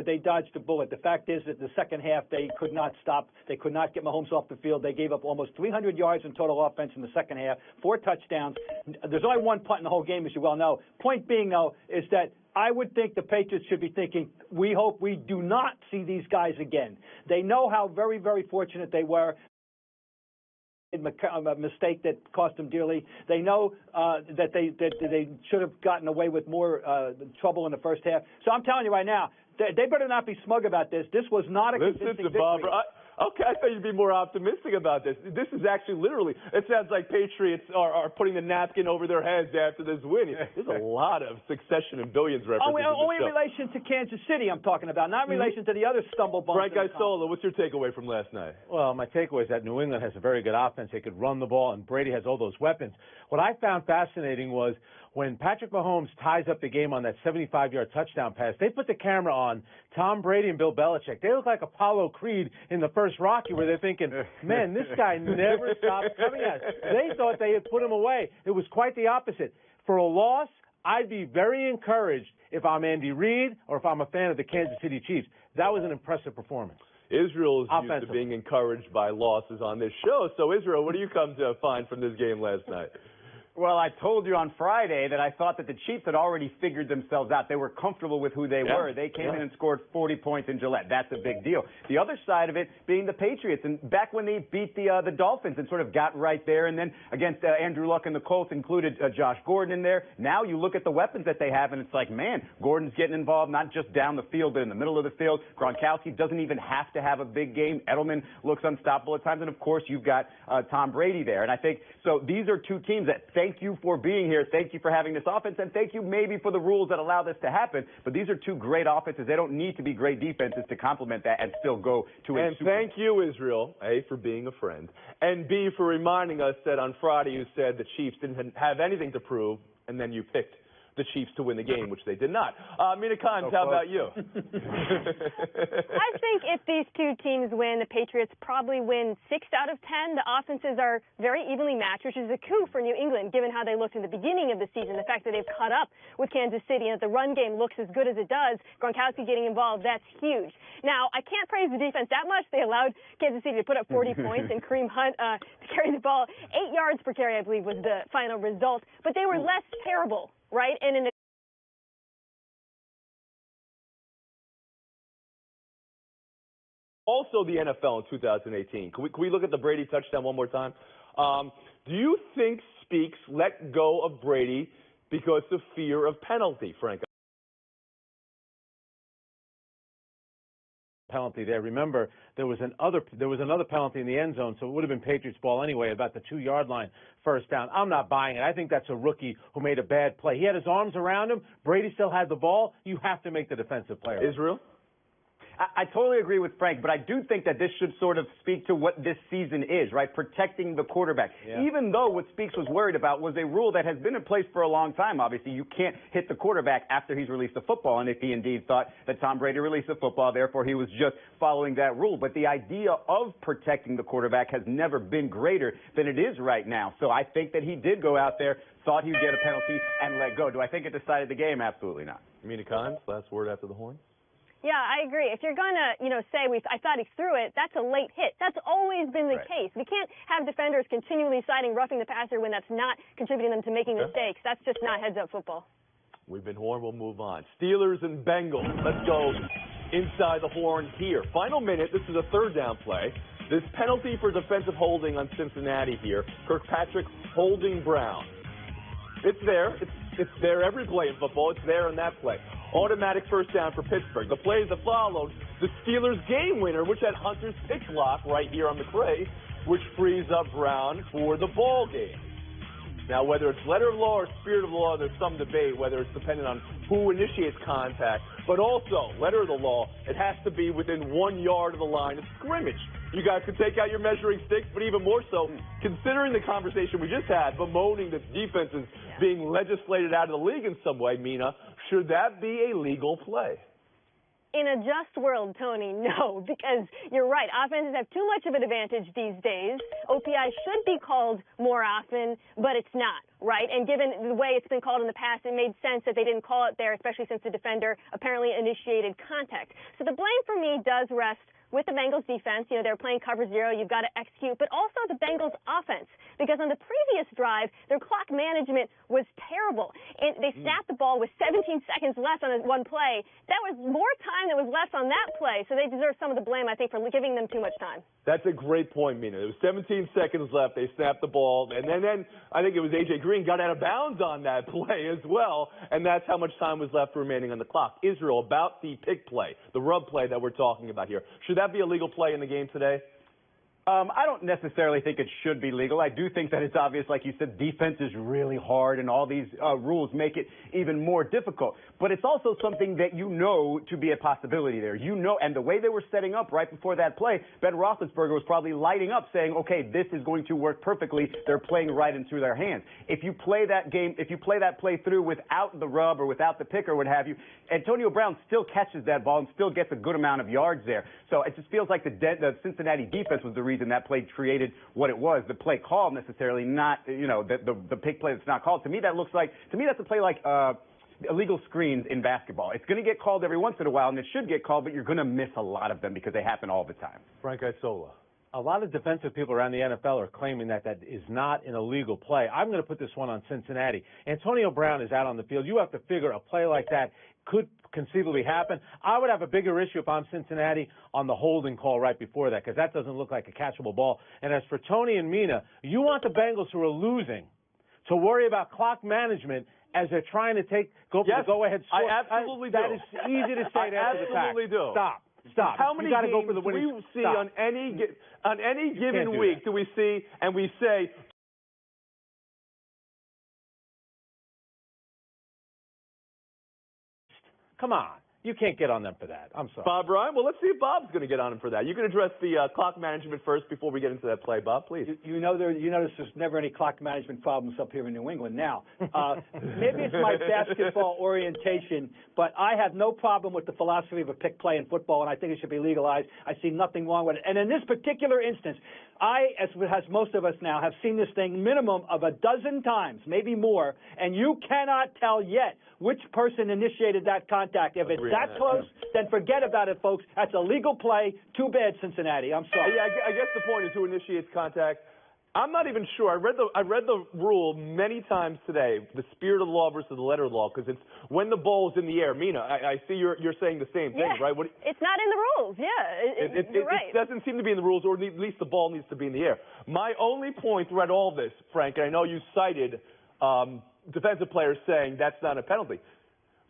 they dodged a bullet. The fact is that the second half they could not stop. They could not get Mahomes off the field. They gave up almost 300 yards in total offense in the second half, 4 touchdowns. There's only one punt in the whole game, as you well know. Point being, though, is that I would think the Patriots should be thinking, we hope we do not see these guys again. They know how very, very fortunate they were. A mistake that cost them dearly. They know that they should have gotten away with more trouble in the first half. So I'm telling you right now, they better not be smug about this. This was not a convincing victory. Okay, I thought you'd be more optimistic about this. This is actually literally, it sounds like Patriots are putting the napkin over their heads after this win. There's a lot of Succession and Billions references. Only in relation to Kansas City I'm talking about, not in relation to the other stumble bumps. Frank Isola, what's your takeaway from last night? Well, my takeaway is that New England has a very good offense. They could run the ball, and Brady has all those weapons. What I found fascinating was when Patrick Mahomes ties up the game on that 75-yard touchdown pass, they put the camera on Tom Brady and Bill Belichick. They look like Apollo Creed in the first Rocky, where they're thinking, man, this guy never stops coming at us. They thought they had put him away. It was quite the opposite. For a loss, I'd be very encouraged if I'm Andy Reid or if I'm a fan of the Kansas City Chiefs. That was an impressive performance. Israel is used to being encouraged by losses on this show. So, Israel, what do you come to find from this game last night? Well, I told you on Friday that I thought that the Chiefs had already figured themselves out. They were comfortable with who they were. They came in and scored 40 points in Gillette. That's a big deal. The other side of it being the Patriots. And back when they beat the Dolphins and sort of got right there, and then against Andrew Luck and the Colts included Josh Gordon in there. Now you look at the weapons that they have, and it's like, man, Gordon's getting involved not just down the field, but in the middle of the field. Gronkowski doesn't even have to have a big game. Edelman looks unstoppable at times. And, of course, you've got Tom Brady there. And I think, so these are two teams that thank you for being here. Thank you for having this offense, and thank you maybe for the rules that allow this to happen. But these are two great offenses. They don't need to be great defenses to complement that and still go to a Super Bowl. And thank you, Israel, A, for being a friend, and B, for reminding us that on Friday you said the Chiefs didn't have anything to prove, and then you picked the Chiefs to win the game, which they did not. Mina Khan, how about you? I think if these two teams win, the Patriots probably win 6 out of 10. The offenses are very evenly matched, which is a coup for New England, given how they looked in the beginning of the season. The fact that they've caught up with Kansas City and that the run game looks as good as it does, Gronkowski getting involved, that's huge. Now, I can't praise the defense that much. They allowed Kansas City to put up 40 points and Kareem Hunt to carry the ball 8 yards per carry, I believe, was the final result. But they were less terrible. Right? And in also the NFL in 2018. Can we look at the Brady touchdown one more time? Do you think Speaks let go of Brady because of fear of penalty, Frank? Penalty there. Remember, there was another penalty in the end zone, so it would have been Patriots ball anyway, about the 2-yard line, first down. I'm not buying it. I think that's a rookie who made a bad play. He had his arms around him. Brady still had the ball. You have to make the defensive player. Israel? I totally agree with Frank, but I do think that this should sort of speak to what this season is, right? Protecting the quarterback. Yeah. Even though what Speaks was worried about was a rule that has been in place for a long time, obviously. You can't hit the quarterback after he's released the football, and if he indeed thought that Tom Brady released the football, therefore he was just following that rule. But the idea of protecting the quarterback has never been greater than it is right now. So I think that he did go out there, thought he'd get a penalty, and let go. Do I think it decided the game? Absolutely not. Mina Khan, last word after the horn? Yeah, I agree. If you're going to, say I thought he threw it, that's a late hit. That's always been the case. We can't have defenders continually citing roughing the passer when that's not contributing them to making mistakes. That's just not heads-up football. We've been horned. We'll move on. Steelers and Bengals. Let's go inside the horn here. Final minute. This is a third down play. This penalty for defensive holding on Cincinnati here. Kirkpatrick holding Brown. It's there. It's there every play in football. It's there in that play. Automatic first down for Pittsburgh. The plays that followed, the Steelers' game winner, which had Hunter's pick lock right here on McRae, which frees up Brown for the ball game. Now, whether it's letter of law or spirit of law, there's some debate whether it's dependent on who initiates contact. But also, letter of the law, it has to be within 1 yard of the line of scrimmage. You guys can take out your measuring sticks, but even more so, considering the conversation we just had, bemoaning that defense is being legislated out of the league in some way, Mina, should that be a legal play? In a just world, Tony, no, because you're right. Offenses have too much of an advantage these days. OPI should be called more often, but it's not, right? And given the way it's been called in the past, it made sense that they didn't call it there, especially since the defender apparently initiated contact. So the blame for me does rest with the Bengals defense. You know, they're playing cover zero. You've got to execute. But also the Bengals offense, because on the previous drive, their clock management was terrible. And they snapped the ball with 17 seconds left on one play. That was more time that was left on that play. So they deserve some of the blame, I think, for giving them too much time. That's a great point, Mina. There was 17 seconds left. They snapped the ball. And then I think it was A.J. Green got out of bounds on that play as well. And that's how much time was left remaining on the clock. Israel, about the pick play, the rub play that we're talking about here. Should that be a legal play in the game today? I don't necessarily think it should be legal. I do think that it's obvious, like you said, defense is really hard, and all these rules make it even more difficult. But it's also something that you know to be a possibility there. You know, and the way they were setting up right before that play, Ben Roethlisberger was probably lighting up saying, okay, this is going to work perfectly. They're playing right into their hands. If you play that game, if you play that play through without the rub or without the pick or what have you, Antonio Brown still catches that ball and still gets a good amount of yards there. So it just feels like the Cincinnati defense was the reason that play created what it was. The play call necessarily, not, you know, the pick play that's not called. To me, that's a play like illegal screens in basketball. It's going to get called every once in a while, and it should get called, but you're going to miss a lot of them because they happen all the time. Frank Isola. A lot of defensive people around the NFL are claiming that that is not an illegal play. I'm going to put this one on Cincinnati. Antonio Brown is out on the field. You have to figure a play like that could conceivably happen. I would have a bigger issue if I'm Cincinnati on the holding call right before that, because that doesn't look like a catchable ball. And as for Tony and Mina, you want the Bengals, who are losing, to worry about clock management as they're trying to go for the go-ahead score. I absolutely do. That is easy to say after the fact. Absolutely do. Stop. How many games go for the do we see Stop. on any given week do we see and we say, come on. You can't get on them for that. I'm sorry. Bob Ryan? Well, let's see if Bob's going to get on him for that. You can address the clock management first before we get into that play, Bob, please. You notice there's never any clock management problems up here in New England. Now, maybe it's my basketball orientation, but I have no problem with the philosophy of a pick play in football, and I think it should be legalized. I see nothing wrong with it. And in this particular instance, I, as most of us now, have seen this thing minimum of a dozen times, maybe more, and you cannot tell yet which person initiated that contact. If it's that close, then forget about it, folks. That's a legal play. Too bad, Cincinnati. I'm sorry. Yeah, I guess the point is who initiates contact. I'm not even sure. I read the rule many times today, the spirit of the law versus the letter of the law, because it's when the ball's in the air. Mina, I see you're saying the same thing, right? It's not in the rules. Yeah, you're right. It doesn't seem to be in the rules, or at least the ball needs to be in the air. My only point throughout all this, Frank, and I know you cited defensive players saying that's not a penalty.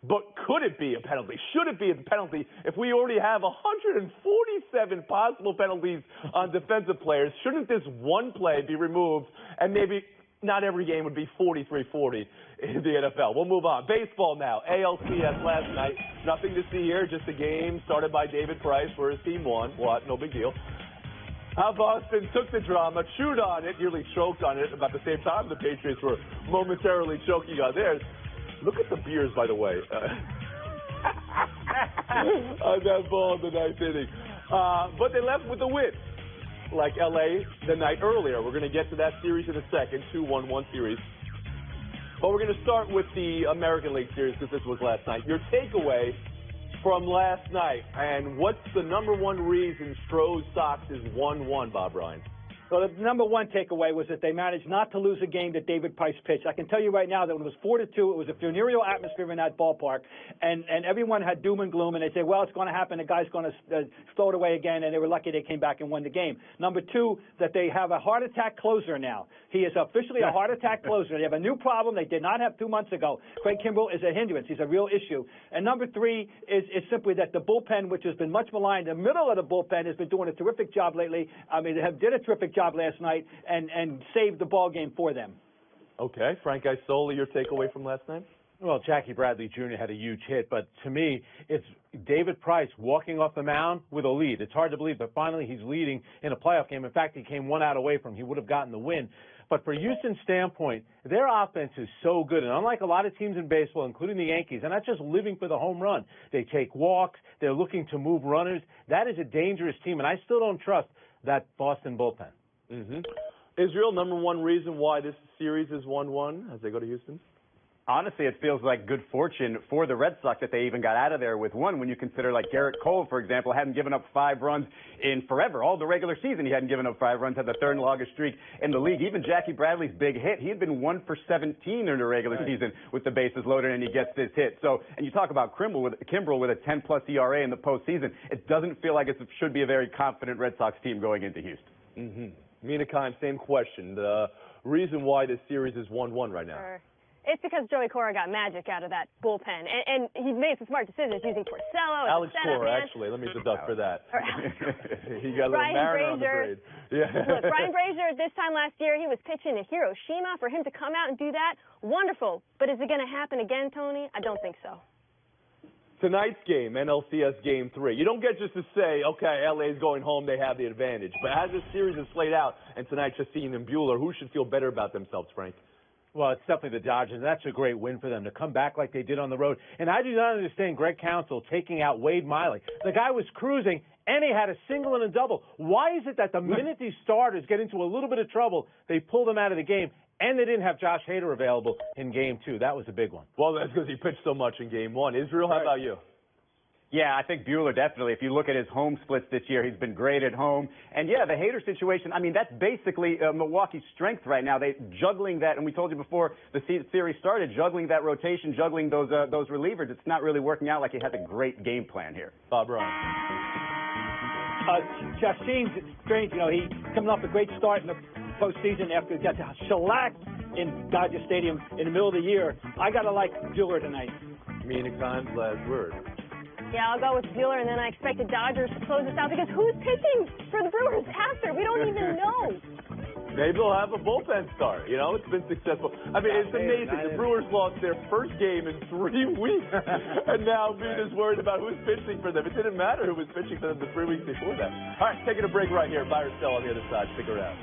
But could it be a penalty? Should it be a penalty if we already have 147 possible penalties on defensive players? Shouldn't this one play be removed, and maybe not every game would be 43-40 in the NFL? We'll move on. Baseball now. ALCS last night. Nothing to see here, just a game started by David Price where his team won. What? No big deal. How Boston took the drama, chewed on it, nearly choked on it about the same time the Patriots were momentarily choking on theirs. Look at the beers, by the way, on that ball in the ninth inning. But they left with a win, like L.A. the night earlier. We're going to get to that series in a second, 2-1-1 series. But we're going to start with the American League Series because this was last night. Your takeaway from last night, and what's the number one reason Stroh's Sox is 1-1, Bob Ryan? So the number one takeaway was that they managed not to lose a game that David Price pitched. I can tell you right now that when it was 4-2, it was a funereal atmosphere in that ballpark, and everyone had doom and gloom, and they say, well, it's going to happen. The guy's going to throw it away again, and they were lucky they came back and won the game. Number two, that they have a heart attack closer now. He is officially a heart attack closer. They have a new problem they did not have 2 months ago. Craig Kimbrell is a hindrance. He's a real issue. And number three is simply that the bullpen, which has been much maligned, the middle of the bullpen has been doing a terrific job lately. I mean, they did a terrific job last night and saved the ball game for them. Okay. Frank Isola, your takeaway from last night? Well, Jackie Bradley Jr. had a huge hit, but to me, it's David Price walking off the mound with a lead. It's hard to believe, but finally he's leading in a playoff game. In fact, he came 1 out away from him. He would have gotten the win. But for Houston's standpoint, their offense is so good. And unlike a lot of teams in baseball, including the Yankees, they're not just living for the home run. They take walks. They're looking to move runners. That is a dangerous team, and I still don't trust that Boston bullpen. Israel, number one reason why this series is 1-1 as they go to Houston? Honestly, it feels like good fortune for the Red Sox that they even got out of there with one when you consider, like, Garrett Cole, for example, hadn't given up 5 runs in forever. All the regular season, he hadn't given up 5 runs, had the third longest streak in the league. Even Jackie Bradley's big hit, he had been 1 for 17 in the regular season with the bases loaded, and he gets this hit. So, and you talk about Kimbrel with a 10-plus ERA in the postseason. It doesn't feel like it should be a very confident Red Sox team going into Houston. Mina Khan, same question. The reason why this series is 1-1 right now. Sure. It's because Joey Cora got magic out of that bullpen, and he made some smart decisions using Porcello. Alex Cora, actually. Let me deduct for that. He got a little Mariner on the braid. Yeah. Look, Brian Brazier, this time last year, he was pitching to Hiroshima. For him to come out and do that, wonderful. But is it going to happen again, Tony? I don't think so. Tonight's game, NLCS Game 3. You don't get just to say, okay, LA's going home, they have the advantage. But as this series is played out, and tonight Chacin and Buehler, who should feel better about themselves, Frank? Well, it's definitely the Dodgers. That's a great win for them to come back like they did on the road. And I do not understand Greg Counsell taking out Wade Miley. The guy was cruising, and he had a single and a double. Why is it that the minute these starters get into a little bit of trouble, they pull them out of the game, and they didn't have Josh Hader available in Game 2? That was a big one. Well, that's because he pitched so much in Game 1. Israel, how about you? Yeah, I think Buehler definitely. If you look at his home splits this year, he's been great at home. And yeah, the Hader situation, I mean, that's basically Milwaukee's strength right now. They juggling that, and we told you before the series started, juggling that rotation, juggling those relievers. It's not really working out like he has a great game plan here. Bob Ryan. Chacin's strange. You know, he coming off a great start in the postseason after he got shellacked in Dodger Stadium in the middle of the year. I got to like Buehler tonight. Mina Khan's last word. Yeah, I'll go with Buehler, and then I expect the Dodgers to close this out because who's pitching for the Brewers after? We don't even know. Maybe they'll have a bullpen start. You know, it's been successful. I mean, it's amazing. The Brewers lost their first game in 3 weeks, and now Mina's worried about who's pitching for them. It didn't matter who was pitching for them the 3 weeks before that. All right, taking a break right here. Buy or sell on the other side. Stick around.